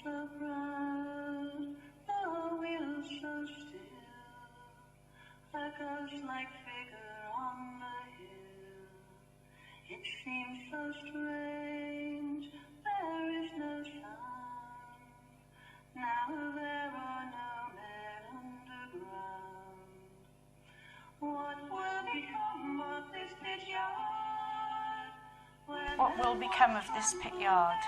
so proud, the wheels so still, a ghost-like figure on the hill. It seems so strange, there is no sound. Now there are no men underground. What will become of this pit yard? What will become of this pit yard,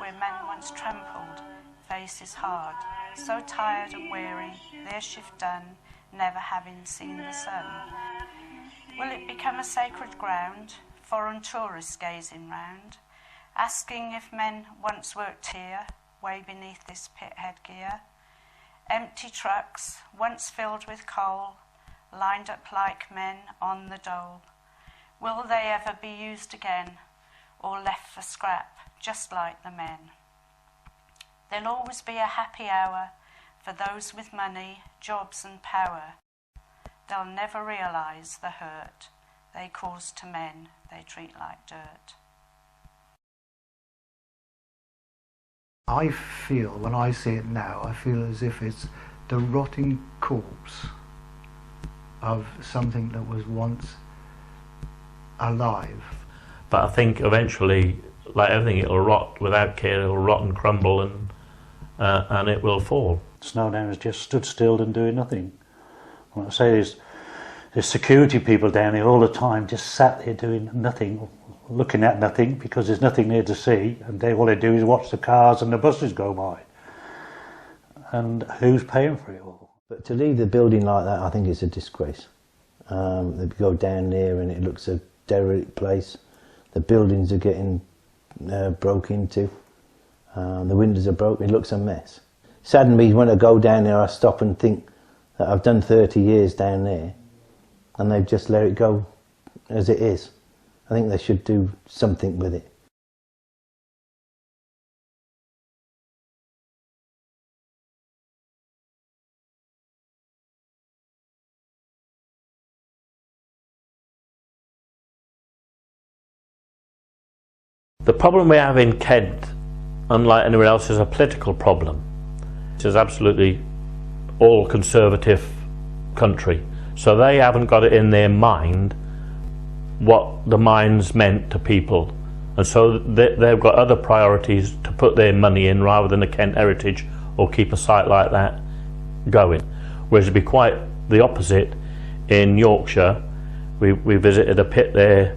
where men once trampled, faces hard, so tired and weary, their shift done, never having seen the sun? Will it become a sacred ground, foreign tourists gazing round, asking if men once worked here, way beneath this pit headgear? Empty trucks, once filled with coal, lined up like men on the dole. Will they ever be used again, or left for scrap, just like the men? There'll always be a happy hour for those with money, jobs and power. They'll never realise the hurt they cause to men they treat like dirt. I feel, when I see it now, I feel as if it's the rotting corpse of something that was once alive. But I think eventually, like everything, it'll rot without care. It'll rot and crumble, and it will fall. Snowdown has just stood still and doing nothing. When I say there's security people down here all the time, just sat there doing nothing, looking at nothing, because there's nothing there to see, and all they do is watch the cars and the buses go by. And who's paying for it all? But to leave the building like that, I think it's a disgrace. They go down there and it looks a derelict place. The buildings are getting broke into. The windows are broken. It looks a mess. Sadden me when I go down there, I stop and think that I've done 30 years down there and they've just let it go as it is. I think they should do something with it. The problem we have in Kent, unlike anywhere else, is a political problem. It is absolutely all Conservative country, so they haven't got it in their mind what the mines meant to people, and so they've got other priorities to put their money in rather than the Kent heritage or keep a site like that going. Whereas it'd be quite the opposite in Yorkshire. We visited a pit there,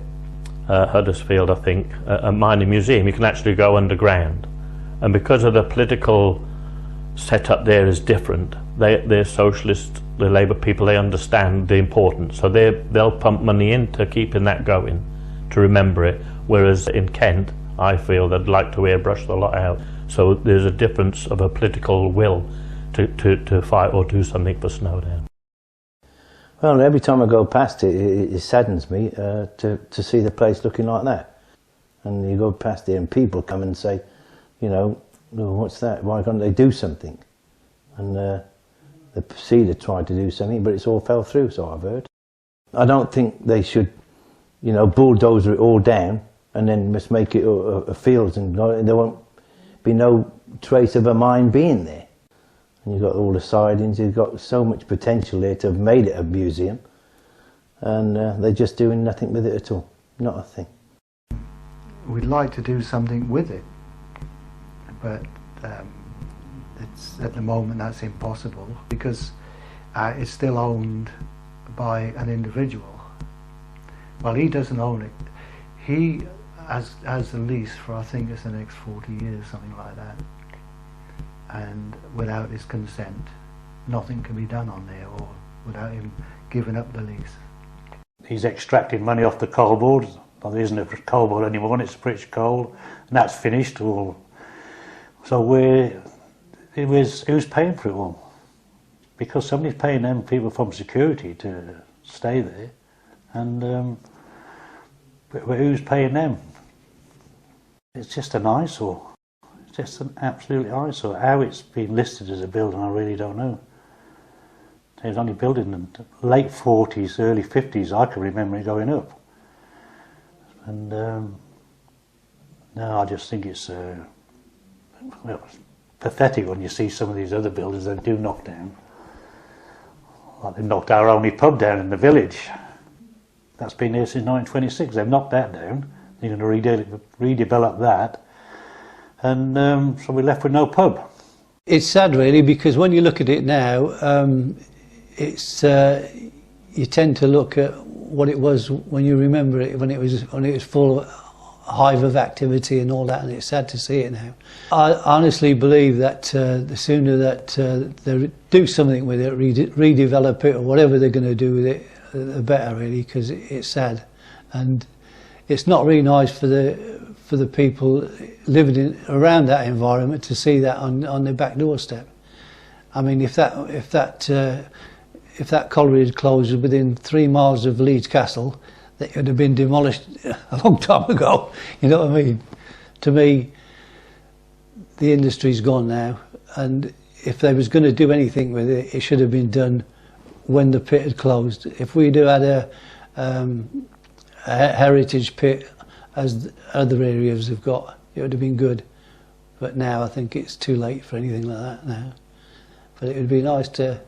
Huddersfield I think, a mining museum. You can actually go underground, and because of the political setup there is different, they're socialist, the Labour people, they understand the importance, so they'll pump money into keeping that going, to remember it, whereas in Kent I feel they'd like to airbrush the lot out. So there's a difference of a political will to fight or do something for Snowdown. Well, every time I go past it, it saddens me to see the place looking like that. And you go past it and people come and say, you know, oh, what's that? Why can't they do something? And the Procedure tried to do something, but it's all fell through, so I've heard. I don't think they should, you know, bulldozer it all down and then just make it a fields, and there won't be no trace of a mine being there. And you've got all the sidings, you've got so much potential there to have made it a museum, and they're just doing nothing with it at all, not a thing. We'd like to do something with it, but at the moment that's impossible because it's still owned by an individual. Well, he doesn't own it. He has a lease for, I think it's the next 40 years, something like that. And without his consent, nothing can be done on there, or without him giving up the lease. He's extracting money off the coal board. Well, there isn't a coal board anymore, and it's British coal, and that's finished. So who's paying for it all? Because somebody's paying them people from security to stay there, and but who's paying them? It's just an eyesore. It's just an absolute eyesore. How it's been listed as a building, I really don't know. It was only built in the late 40s, early 50s. I can remember it going up. And no, I just think it's well, pathetic when you see some of these other buildings they do knock down. Like they knocked our only pub down in the village. That's been here since 1926. They've knocked that down. They're going to redevelop that. And so we're left with no pub. It's sad really, because when you look at it now, you tend to look at what it was when you remember it, when it was full of hive of activity and all that, and it's sad to see it now. I honestly believe that the sooner that they do something with it, redevelop it, or whatever they're going to do with it, the better really, because it's sad, and it's not really nice for the people living around that environment to see that on their back doorstep. I mean, if that colliery had closed within 3 miles of Leeds Castle, it would have been demolished a long time ago. You know what I mean? To me, the industry's gone now, and if they was going to do anything with it, it should have been done when the pit had closed. If we'd have had a heritage pit, as other areas have got, it would have been good. But now I think it's too late for anything like that now. But it would be nice to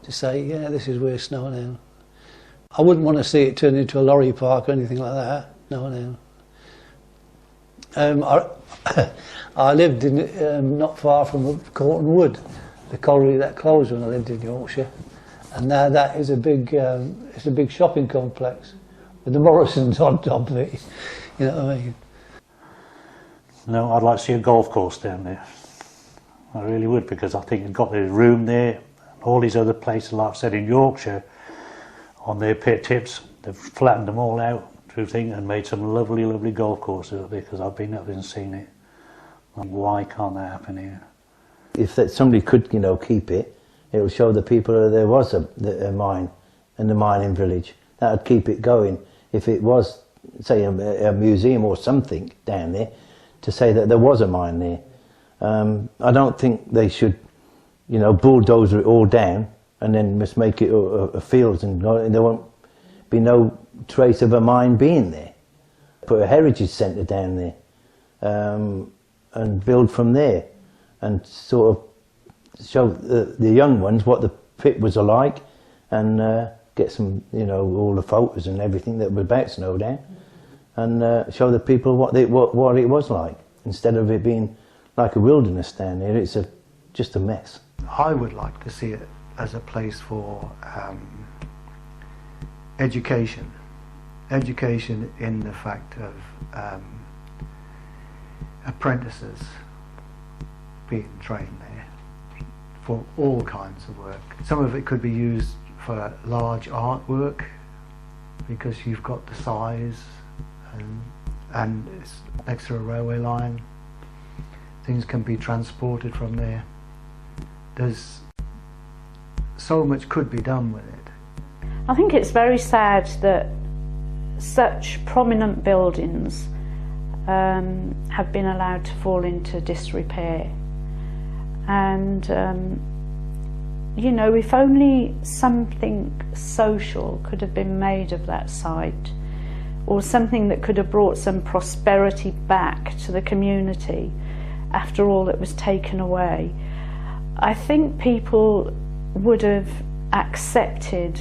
say, yeah, this is where Snowdown. I wouldn't want to see it turn into a lorry park or anything like that. No. I lived in not far from Corton Wood, the colliery that closed when I lived in Yorkshire, and now that is a big shopping complex with the Morrisons on top of it. You know what I mean? No, I'd like to see a golf course down there. I really would, because I think you've got the room there. All these other places, like I've said, in Yorkshire, on their pit tips, they've flattened them all out through things and made some lovely, lovely golf courses up there, because I've been up there and seen it. And why can't that happen here? If somebody could, keep it, it would show the people that there was a mine and the mining village. That would keep it going. If it was, say, a museum or something down there, to say that there was a mine there. I don't think they should, bulldozer it all down and then just make it a fields, and there won't be no trace of a mine being there. Put a heritage centre down there and build from there, and sort of show the young ones what the pit was like, and get some, all the photos and everything that was about Snowdown, and show the people what it was like, instead of it being like a wilderness down there. It's just a mess. I would like to see it as a place for education in the fact of apprentices being trained there for all kinds of work. Some of it could be used for large artwork, because you've got the size, and it's next to a railway line. Things can be transported from there. There's so much could be done with it. I think it's very sad that such prominent buildings have been allowed to fall into disrepair, and if only something social could have been made of that site, or something that could have brought some prosperity back to the community after all that was taken away, I think people would have accepted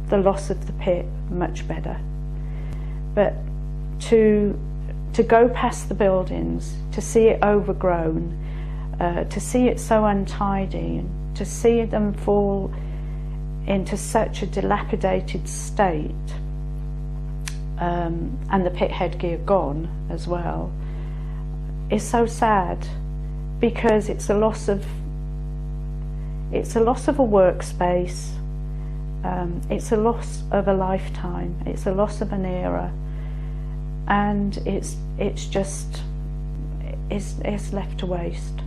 the loss of the pit much better. But to go past the buildings, to see it overgrown, to see it so untidy, to see them fall into such a dilapidated state, and the pit headgear gone as well, is so sad, because it's a loss of a workspace, it's a loss of a lifetime, it's a loss of an era, and it's left to waste.